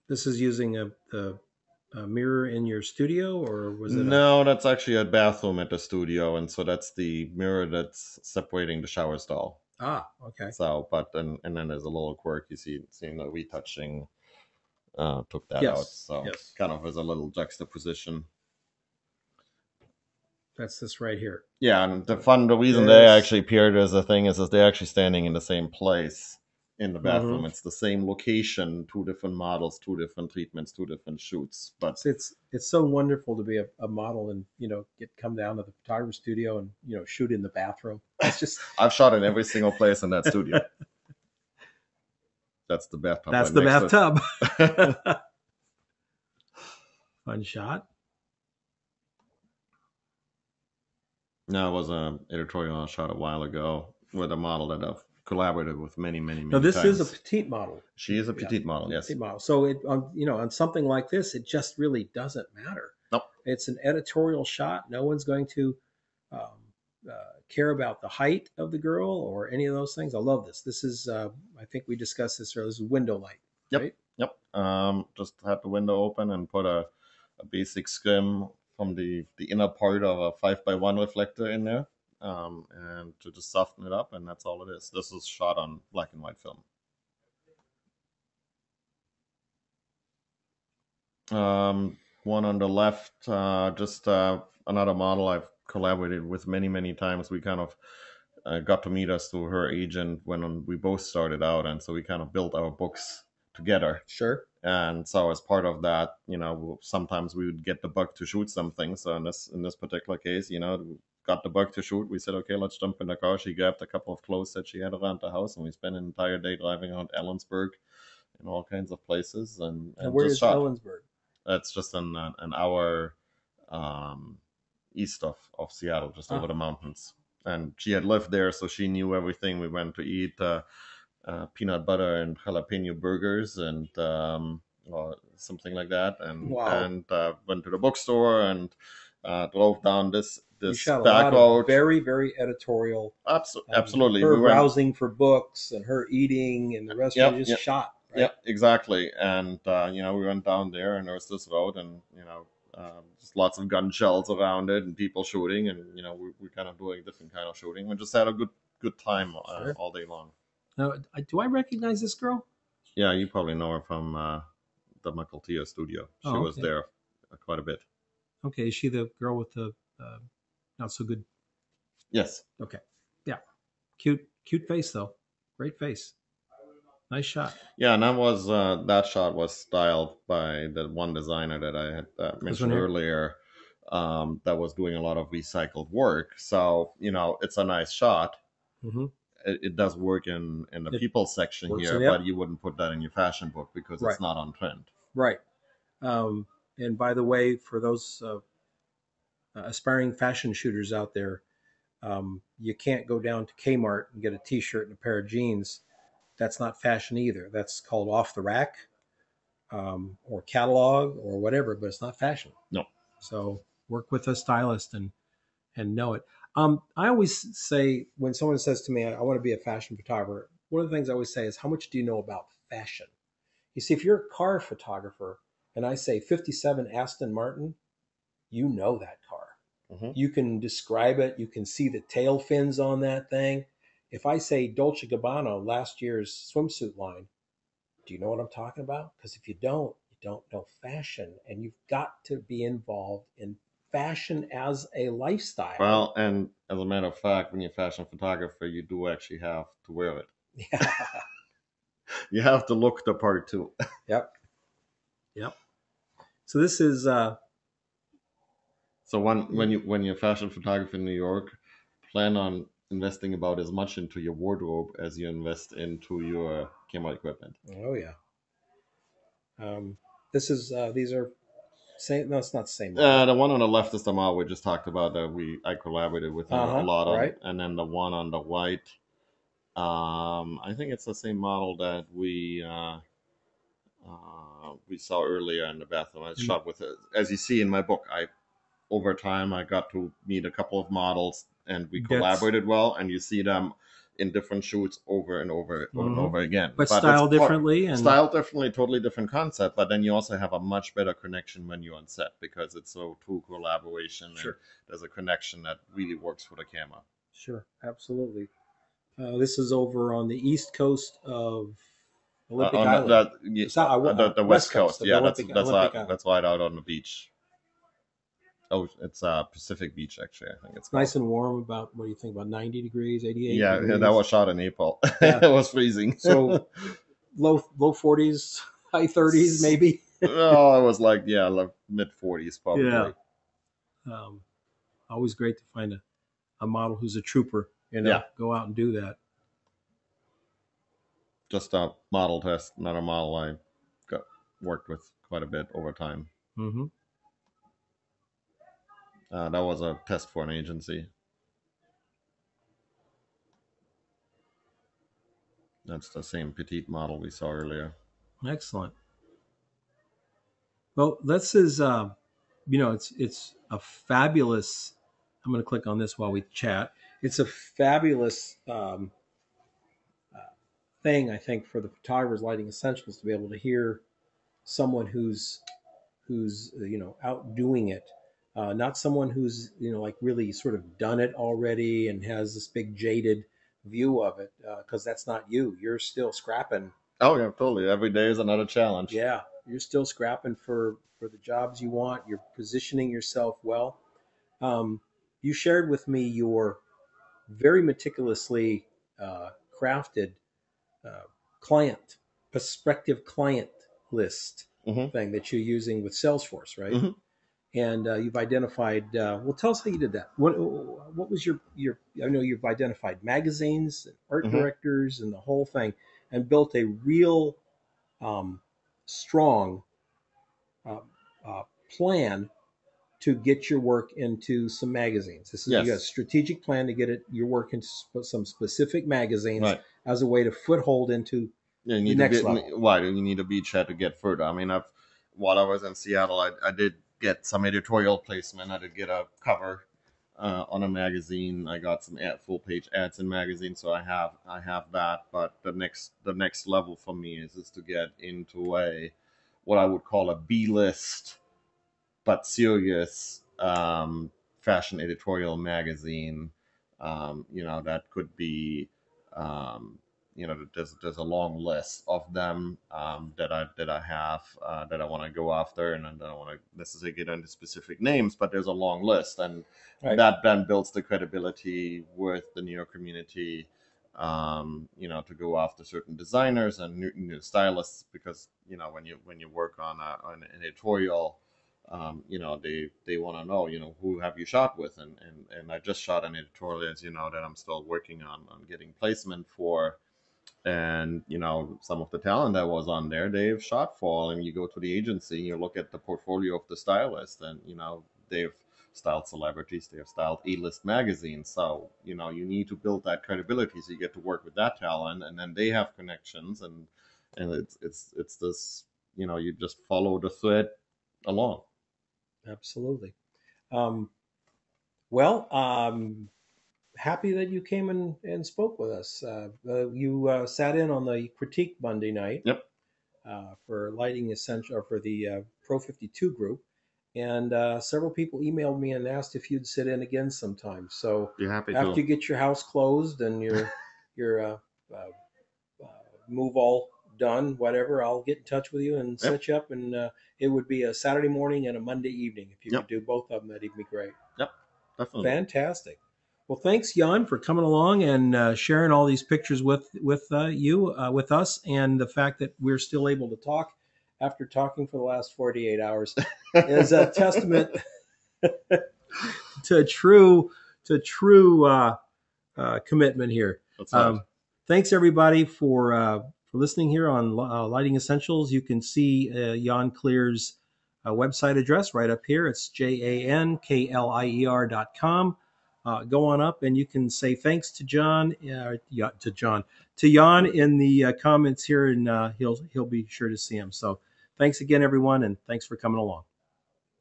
[SPEAKER 1] This is using a mirror in your studio, or was it a?
[SPEAKER 2] No, that's actually a bathroom at the studio, and so that's the mirror that's separating the shower stall.
[SPEAKER 1] Ah, okay.
[SPEAKER 2] So, but and then there's a little quirk you see, seeing the retouching took that out.
[SPEAKER 1] Yes,
[SPEAKER 2] So
[SPEAKER 1] yes.
[SPEAKER 2] kind of as a little juxtaposition.
[SPEAKER 1] That's this right here.
[SPEAKER 2] Yeah, and the reason they
[SPEAKER 1] This.
[SPEAKER 2] actually appeared as a thing is they're actually standing in the same place in the
[SPEAKER 1] Mm-hmm.
[SPEAKER 2] bathroom. It's the same location, two different models, two different treatments, two different shoots. But
[SPEAKER 1] So it's so wonderful to be a model and get come down to the photographer studio and shoot in the bathroom. It's just
[SPEAKER 2] I've shot in every single place in that studio. That's the bathtub
[SPEAKER 1] that's
[SPEAKER 2] right
[SPEAKER 1] the
[SPEAKER 2] next to
[SPEAKER 1] bathtub.
[SPEAKER 2] it.
[SPEAKER 1] Fun shot.
[SPEAKER 2] No, it was an editorial I shot a while ago with a model that I've collaborated with many, many,
[SPEAKER 1] Now
[SPEAKER 2] many
[SPEAKER 1] this is a
[SPEAKER 2] times.
[SPEAKER 1] petite model.
[SPEAKER 2] She is a
[SPEAKER 1] Yeah,
[SPEAKER 2] petite model, yes.
[SPEAKER 1] petite model. So it on something like this, it just really doesn't matter.
[SPEAKER 2] Nope.
[SPEAKER 1] It's an editorial shot. No one's going to um, care about the height of the girl or any of those things. I love this. This is I think we discussed this earlier. This is window light,
[SPEAKER 2] Yep,
[SPEAKER 1] right?
[SPEAKER 2] yep. Just had the window open and put a basic scrim from the inner part of a 5x1 reflector in there, and to just soften it up, and that's all it is. This is shot on black and white film. One on the left, just another model I've collaborated with many, many times. We kind of got to meet us through her agent when we both started out, and so we kind of built our books together.
[SPEAKER 1] Sure.
[SPEAKER 2] And so as part of that, sometimes we would get the bug to shoot something. So in this particular case, got the bug to shoot, we said, okay, let's jump in the car. She grabbed a couple of clothes that she had around the house, and we spent an entire day driving around Ellensburg in all kinds of places
[SPEAKER 1] And
[SPEAKER 2] and
[SPEAKER 1] where
[SPEAKER 2] just
[SPEAKER 1] is
[SPEAKER 2] shot.
[SPEAKER 1] Ellensburg?
[SPEAKER 2] That's just an hour east of Seattle, just over
[SPEAKER 1] Ah,
[SPEAKER 2] the mountains. And she had lived there, so she knew everything. We went to eat peanut butter and jalapeno burgers and or something like that,
[SPEAKER 1] wow.
[SPEAKER 2] and went to the bookstore and drove down
[SPEAKER 1] You
[SPEAKER 2] this
[SPEAKER 1] shot a
[SPEAKER 2] back
[SPEAKER 1] lot of
[SPEAKER 2] road.
[SPEAKER 1] very, very editorial.
[SPEAKER 2] Absolutely,
[SPEAKER 1] Her
[SPEAKER 2] we went.
[SPEAKER 1] browsing for books and her eating and the rest of it
[SPEAKER 2] Yep,
[SPEAKER 1] just
[SPEAKER 2] yep,
[SPEAKER 1] shot, right?
[SPEAKER 2] yep, exactly. And we went down there, and there was this road, and just lots of gun shells around it, and people shooting, and we kind of doing different kind of shooting. We just had a good time
[SPEAKER 1] Sure.
[SPEAKER 2] all day long.
[SPEAKER 1] Now, do I recognize this girl?
[SPEAKER 2] Yeah, you probably know her from the Macultia studio. She
[SPEAKER 1] Oh,
[SPEAKER 2] was
[SPEAKER 1] okay.
[SPEAKER 2] there quite a bit.
[SPEAKER 1] Okay, is she the girl with the not so good?
[SPEAKER 2] Yes.
[SPEAKER 1] Okay, yeah, cute face though, great face, nice shot.
[SPEAKER 2] Yeah, and that shot was styled by the one designer that I had
[SPEAKER 1] This one
[SPEAKER 2] mentioned
[SPEAKER 1] here.
[SPEAKER 2] earlier. That was doing a lot of recycled work. So it's a nice shot.
[SPEAKER 1] Mm-hmm.
[SPEAKER 2] It does work in the
[SPEAKER 1] It
[SPEAKER 2] people section
[SPEAKER 1] works
[SPEAKER 2] here,
[SPEAKER 1] in
[SPEAKER 2] but
[SPEAKER 1] yep.
[SPEAKER 2] you wouldn't put that in your fashion book because
[SPEAKER 1] Right,
[SPEAKER 2] it's not on trend.
[SPEAKER 1] right. Um, and by the way, for those aspiring fashion shooters out there, you can't go down to Kmart and get a T-shirt and a pair of jeans. That's not fashion either. That's called off the rack or catalog or whatever, but it's not fashion.
[SPEAKER 2] No.
[SPEAKER 1] So work with a stylist and know it. I always say when someone says to me, I want to be a fashion photographer, one of the things I always say is, how much do you know about fashion? You see, if you're a car photographer and I say 57 Aston Martin, you know that car.
[SPEAKER 2] Hmm.
[SPEAKER 1] You can describe it. You can see the tail fins on that thing. If I say Dolce Gabbana, last year's swimsuit line, do you know what I'm talking about? Because if you don't know fashion, and you've got to be involved in fashion as a lifestyle.
[SPEAKER 2] Well, and as a matter of fact, when you're a fashion photographer, you do actually have to wear it.
[SPEAKER 1] Yeah.
[SPEAKER 2] You have to look the part too.
[SPEAKER 1] Yep. Yep. So this is
[SPEAKER 2] So when you're a fashion photographer in New York, plan on investing about as much into your wardrobe as you invest into your camera equipment.
[SPEAKER 1] oh yeah. This is these are same. No, it's not the same model.
[SPEAKER 2] The one on the left is the model we just talked about that I collaborated with her
[SPEAKER 1] Uh
[SPEAKER 2] a
[SPEAKER 1] huh.
[SPEAKER 2] lot on,
[SPEAKER 1] Right.
[SPEAKER 2] and then the one on the right, I think it's the same model that we saw earlier in the bathroom. I
[SPEAKER 1] And
[SPEAKER 2] shot with it. As you see in my book, I over time I got to meet a couple of models and we
[SPEAKER 1] that's
[SPEAKER 2] collaborated well, and you see them in different shoots over and over and
[SPEAKER 1] mm-hmm.
[SPEAKER 2] over again.
[SPEAKER 1] But
[SPEAKER 2] But it's
[SPEAKER 1] style differently and
[SPEAKER 2] style differently, totally different concept. But then you also have a much better connection when you're on set because it's so true collaboration and
[SPEAKER 1] sure,
[SPEAKER 2] there's a connection that really works for the camera.
[SPEAKER 1] sure, absolutely. This is over on the east coast of Olympic
[SPEAKER 2] On
[SPEAKER 1] Island,
[SPEAKER 2] the
[SPEAKER 1] west
[SPEAKER 2] West
[SPEAKER 1] coast
[SPEAKER 2] Coast,
[SPEAKER 1] of the
[SPEAKER 2] yeah, that's
[SPEAKER 1] Olympic Island.
[SPEAKER 2] that's right out on the beach. Oh, it's Pacific Beach actually. I think it's
[SPEAKER 1] It's
[SPEAKER 2] called.
[SPEAKER 1] nice and warm. About what do you think? About 90 degrees, 88
[SPEAKER 2] Yeah, yeah, that
[SPEAKER 1] degrees.
[SPEAKER 2] was shot in April.
[SPEAKER 1] Yeah.
[SPEAKER 2] It was freezing.
[SPEAKER 1] So low 40s, high 30s, maybe.
[SPEAKER 2] Oh, it was like mid 40s
[SPEAKER 1] Yeah.
[SPEAKER 2] probably.
[SPEAKER 1] Um, Always great to find a model who's a trooper.
[SPEAKER 2] Yeah,
[SPEAKER 1] Go out and do that.
[SPEAKER 2] just a model test, not a model I got worked with quite a bit over time.
[SPEAKER 1] Mm-hmm.
[SPEAKER 2] That was a test for an agency. That's the same petite model we saw earlier.
[SPEAKER 1] Excellent. Well, this is it's a fabulous. I'm going to click on this while we chat. It's a fabulous uh, thing, I think, for the photographer's lighting essentials to be able to hear someone who's out doing it, not someone who's like really sort of done it already and has this big jaded view of it, because that's not you. You're still scrapping.
[SPEAKER 2] Oh yeah, totally. Every day is another challenge.
[SPEAKER 1] Yeah, you're still scrapping for the jobs you want. You're positioning yourself well. You shared with me your very meticulously crafted uh, client prospective client list
[SPEAKER 2] Hmm.
[SPEAKER 1] thing that you're using with Salesforce, right?
[SPEAKER 2] Hmm.
[SPEAKER 1] and you've identified. Well, tell us how you did that. What was your? I know you've identified magazines, art
[SPEAKER 2] Hmm.
[SPEAKER 1] directors, and the whole thing, and built a real um, strong uh, uh, plan to get your work into some magazines. This is, you got a
[SPEAKER 2] Yes.
[SPEAKER 1] strategic plan to get your work into some specific magazines
[SPEAKER 2] Right.
[SPEAKER 1] as a way to foothold into
[SPEAKER 2] Yeah, you
[SPEAKER 1] the
[SPEAKER 2] need to
[SPEAKER 1] next
[SPEAKER 2] be.
[SPEAKER 1] level.
[SPEAKER 2] Why do you need a beachhead to get further? I mean, while I was in Seattle, I did get some editorial placement. I did get a cover on a magazine. I got some full page ads in magazines, so I have that. But the next level for me is to get into a what I would call a B list but serious fashion editorial magazine. That could be, um, there's a long list of them that I have that I want to go after, and I don't want to necessarily get into specific names, but there's a long list, and
[SPEAKER 1] Right.
[SPEAKER 2] that then builds the credibility with the New York community. To go after certain designers and new stylists, because when you work on an editorial, they want to know, who have you shot with, and I just shot an editorial, as you know, that I'm still working on getting placement for, and some of the talent that was on there, they've shot for, and you go to the agency, you look at the portfolio of the stylist, and they've styled celebrities, they've styled A-list magazines, so you need to build that credibility, so you get to work with that talent, and then they have connections, and it's this, you just follow the thread along.
[SPEAKER 1] Absolutely. Um, well, happy that you came and spoke with us. You sat in on the critique Monday night
[SPEAKER 2] Yep.
[SPEAKER 1] for Lighting Essential, or for the Pro 52 group, and several people emailed me and asked if you'd sit in again sometime. So
[SPEAKER 2] Be happy
[SPEAKER 1] after
[SPEAKER 2] to.
[SPEAKER 1] you get your house closed and your uh, uh, move all done, whatever, I'll get in touch with you and
[SPEAKER 2] Yep.
[SPEAKER 1] set you up. And it would be a Saturday morning and a Monday evening. If you could
[SPEAKER 2] Yep.
[SPEAKER 1] do both of them, that'd be great.
[SPEAKER 2] Yep. Definitely.
[SPEAKER 1] Fantastic. Well, thanks, Jan, for coming along and sharing all these pictures with us, and the fact that we're still able to talk after talking for the last 48 hours is a testament to true commitment here.
[SPEAKER 2] That's right.
[SPEAKER 1] Um, Thanks everybody for listening here on Lighting Essentials. You can see Jan Klier's website address right up here. It's janklier.com. Go on up and you can say thanks to to Jan in the comments here, and he'll be sure to see him. So thanks again, everyone, and thanks for coming along.